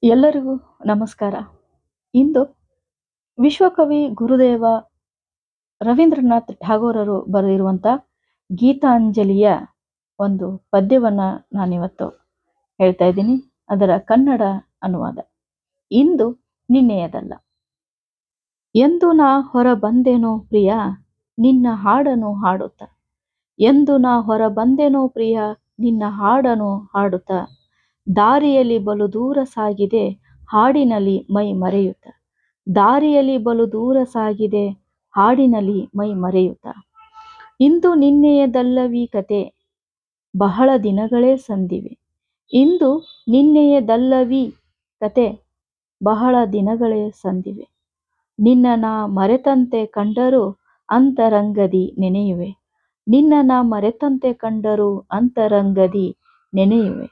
ಎಲ್ಲರಿಗೂ ನಮಸ್ಕಾರ. ಇಂದು ವಿಶ್ವಕವಿ ಗುರುದೇವ ರವೀಂದ್ರನಾಥ್ ಠಾಗೋರರು ಬರೆದಿರುವಂಥ ಗೀತಾಂಜಲಿಯ ಒಂದು ಪದ್ಯವನ್ನು ನಾನಿವತ್ತು ಹೇಳ್ತಾ ಇದ್ದೀನಿ. ಅದರ ಕನ್ನಡ ಅನುವಾದ. ಇಂದು ನಿನ್ನೆಯದಲ್ಲ. ಎಂದು ನಾ ಹೊರ ಬಂದೆನೋ ಪ್ರಿಯ ನಿನ್ನ ಹಾಡನು ಹಾಡುತ್ತ, ಎಂದು ನಾ ಹೊರ ಬಂದೆನೋ ಪ್ರಿಯ ನಿನ್ನ ಹಾಡನು ಹಾಡುತ್ತ, ದಾರಿಯಲ್ಲಿ ಬಲು ದೂರ ಸಾಗಿದೆ ಹಾಡಿನಲ್ಲಿ ಮೈ ಮರೆಯುತ್ತ, ದಾರಿಯಲ್ಲಿ ಬಲು ದೂರ ಸಾಗಿದೆ ಹಾಡಿನಲ್ಲಿ ಮೈ ಮರೆಯುತ್ತ. ಇಂದು ನಿನ್ನೆಯದಲ್ಲವೀ ಕತೆ ಬಹಳ ದಿನಗಳೇ ಸಂದಿವೆ, ಇಂದು ನಿನ್ನೆಯದಲ್ಲವೀ ಕತೆ ಬಹಳ ದಿನಗಳೇ ಸಂದಿವೆ. ನಿನ್ನ ನಾ ಮರೆತಂತೆ ಕಂಡರೂ ಅಂತರಂಗದಿ ನೆನೆಯುವೆ, ನಿನ್ನ ನಾ ಮರೆತಂತೆ ಕಂಡರೂ ಅಂತರಂಗದಿ ನೆನೆಯುವೆ.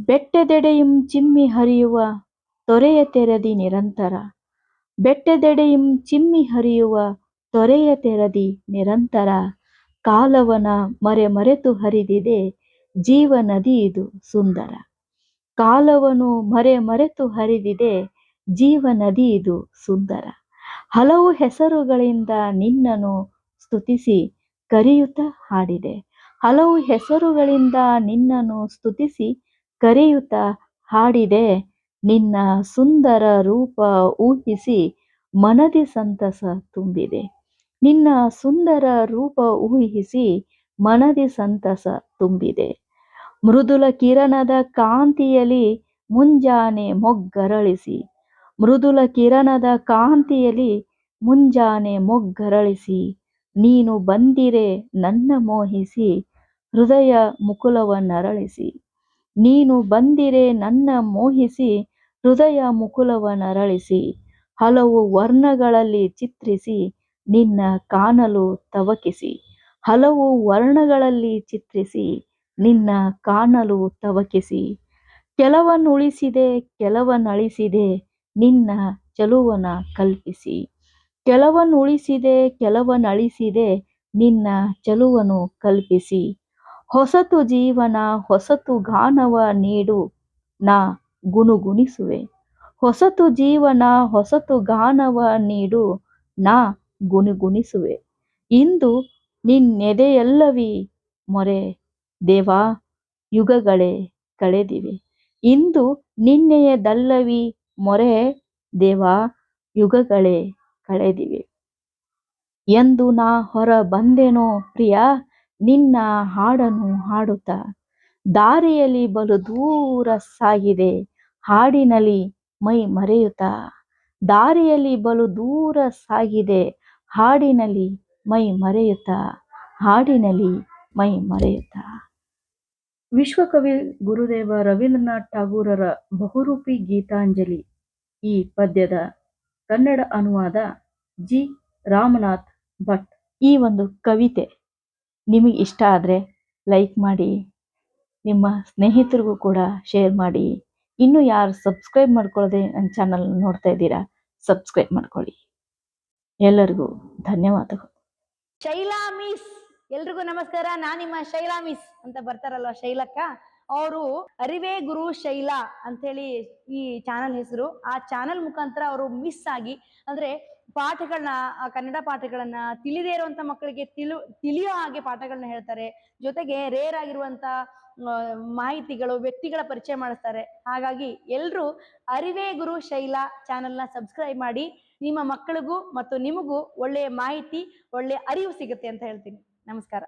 ಬೆಟ್ಟದೆಡೆಯುಂ ಚಿಮ್ಮಿ ಹರಿಯುವ ತೊರೆಯ ತೆರದಿ ನಿರಂತರ, ಬೆಟ್ಟದೆಡೆಯುಂ ಚಿಮ್ಮಿ ಹರಿಯುವ ತೊರೆಯ ತೆರದಿ ನಿರಂತರ, ಕಾಲವನ ಮರೆತು ಹರಿದಿದೆ ಜೀವನದಿ ಇದು ಸುಂದರ, ಕಾಲವನು ಮರೆತು ಹರಿದಿದೆ ಜೀವನದಿ ಇದು ಸುಂದರ. ಹಲವು ಹೆಸರುಗಳಿಂದ ನಿನ್ನನ್ನು ಸ್ತುತಿಸಿ ಕರೆಯುತ್ತ ಹಾಡಿದೆ, ಹಲವು ಹೆಸರುಗಳಿಂದ ನಿನ್ನನ್ನು ಸ್ತುತಿಸಿ ಕರೆಯುತ್ತ ಹಾಡಿದೆ, ನಿನ್ನ ಸುಂದರ ರೂಪ ಊಹಿಸಿ ಮನದಿ ಸಂತಸ ತುಂಬಿದೆ, ನಿನ್ನ ಸುಂದರ ರೂಪ ಊಹಿಸಿ ಮನದಿ ಸಂತಸ ತುಂಬಿದೆ. ಮೃದುಲ ಕಿರಣದ ಕಾಂತಿಯಲ್ಲಿ ಮುಂಜಾನೆ ಮೊಗ್ಗರಳಿಸಿ, ಮೃದುಲ ಕಿರಣದ ಕಾಂತಿಯಲ್ಲಿ ಮುಂಜಾನೆ ಮೊಗ್ಗರಳಿಸಿ, ನೀನು ಬಂದಿರೆ ನನ್ನ ಮೋಹಿಸಿ ಹೃದಯ ಮುಕುಲವನ್ನರಳಿಸಿ, ನೀನು ಬಂದಿರೆ ನನ್ನ ಮೋಹಿಸಿ ಹೃದಯ ಮುಕುಲವನ್ನರಳಿಸಿ, ಹಲವು ವರ್ಣಗಳಲ್ಲಿ ಚಿತ್ರಿಸಿ ನಿನ್ನ ಕಾಣಲು ತವಕಿಸಿ, ಹಲವು ವರ್ಣಗಳಲ್ಲಿ ಚಿತ್ರಿಸಿ ನಿನ್ನ ಕಾಣಲು ತವಕಿಸಿ. ಕೆಲವನ್ನುಳಿಸಿದೆ ಕೆಲವನ್ನಳಿಸಿದೆ ನಿನ್ನ ಚೆಲುವನ ಕಲ್ಪಿಸಿ, ಕೆಲವನ್ನುಳಿಸಿದೆ ಕೆಲವನ್ನಳಿಸಿದೆ ನಿನ್ನ ಚೆಲುವನು ಕಲ್ಪಿಸಿ. ಹೊಸತು ಜೀವನ ಹೊಸತು ಗಾನವ ನೀಡು ನಾ ಗುನುಗುಣಿಸುವೆ, ಹೊಸತು ಜೀವನ ಹೊಸತು ಗಾನವ ನೀಡು ನಾ ಗುನುಗುಣಿಸುವೆ. ಇಂದು ನಿನ್ನೆದೆಯಲ್ಲವೀ ಮೊರೆ ದೇವಾ ಯುಗಗಳೇ ಕಳೆದಿವೆ, ಇಂದು ನಿನ್ನೆಯದಲ್ಲವೀ ಮೊರೆ ದೇವಾ ಯುಗಗಳೇ ಕಳೆದಿವೆ. ಎಂದು ನಾ ಹೊರ ಬಂದೆನೋ ಪ್ರಿಯ ನಿನ್ನ ಹಾಡನು ಹಾಡುತ್ತ, ದಾರಿಯಲ್ಲಿ ಬಲು ದೂರ ಸಾಗಿದೆ ಹಾಡಿನಲ್ಲಿ ಮೈ ಮರೆಯುತ್ತ, ದಾರಿಯಲ್ಲಿ ಬಲು ದೂರ ಸಾಗಿದೆ ಹಾಡಿನಲ್ಲಿ ಮೈ ಮರೆಯುತ್ತ, ಹಾಡಿನಲ್ಲಿ ಮೈ ಮರೆಯುತ್ತ. ವಿಶ್ವಕವಿ ಗುರುದೇವ ರವೀಂದ್ರನಾಥ್ ಠಾಗೂರರ ಬಹುರೂಪಿ ಗೀತಾಂಜಲಿ ಈ ಪದ್ಯದ ಕನ್ನಡ ಅನುವಾದ ಜಿ ರಾಮನಾಥ್ ಭಟ್. ಈ ಒಂದು ಕವಿತೆ ನಿಮಗೆ ಇಷ್ಟ ಆದರೆ ಲೈಕ್ ಮಾಡಿ, ನಿಮ್ಮ ಸ್ನೇಹಿತರಿಗೂ ಕೂಡ ಶೇರ್ ಮಾಡಿ. ಇನ್ನೂ ಯಾರು ಸಬ್ಸ್ಕ್ರೈಬ್ ಮಾಡ್ಕೊಳ್ಳದೆ ನನ್ನ ಚಾನಲ್ ನೋಡ್ತಾ ಇದ್ದೀರಾ, ಸಬ್ಸ್ಕ್ರೈಬ್ ಮಾಡ್ಕೊಳ್ಳಿ. ಎಲ್ಲರಿಗೂ ಧನ್ಯವಾದಗಳು. ಶೈಲಾ ಮಿಸ್, ಎಲ್ರಿಗೂ ನಮಸ್ಕಾರ. ನಾನು ನಿಮ್ಮ ಶೈಲಾ ಮಿಸ್ ಅಂತ ಬರ್ತಾರಲ್ವ ಶೈಲಕ್ಕ, ಅವರು ಅರಿವೇ ಗುರು ಶೈಲಾ ಅಂತೇಳಿ ಈ ಚಾನಲ್ ಹೆಸರು. ಆ ಚಾನಲ್ ಮುಖಾಂತರ ಅವರು ಮಿಸ್ ಆಗಿ ಅಂದ್ರೆ ಪಾಠಗಳನ್ನ, ಕನ್ನಡ ಪಾಠಗಳನ್ನ ತಿಳಿದೇ ಇರುವಂತ ಮಕ್ಕಳಿಗೆ ತಿಳಿಯೋ ಹಾಗೆ ಪಾಠಗಳನ್ನ ಹೇಳ್ತಾರೆ. ಜೊತೆಗೆ ರೇರ್ ಆಗಿರುವಂತ ಮಾಹಿತಿಗಳು, ವ್ಯಕ್ತಿಗಳ ಪರಿಚಯ ಮಾಡಿಸ್ತಾರೆ. ಹಾಗಾಗಿ ಎಲ್ರೂ ಅರಿವೇ ಗುರು ಶೈಲಾ ಚಾನಲ್ನ ಸಬ್ಸ್ಕ್ರೈಬ್ ಮಾಡಿ. ನಿಮ್ಮ ಮಕ್ಕಳಿಗೂ ಮತ್ತು ನಿಮಗೂ ಒಳ್ಳೆಯ ಮಾಹಿತಿ, ಒಳ್ಳೆಯ ಅರಿವು ಸಿಗುತ್ತೆ ಅಂತ ಹೇಳ್ತೀನಿ. ನಮಸ್ಕಾರ.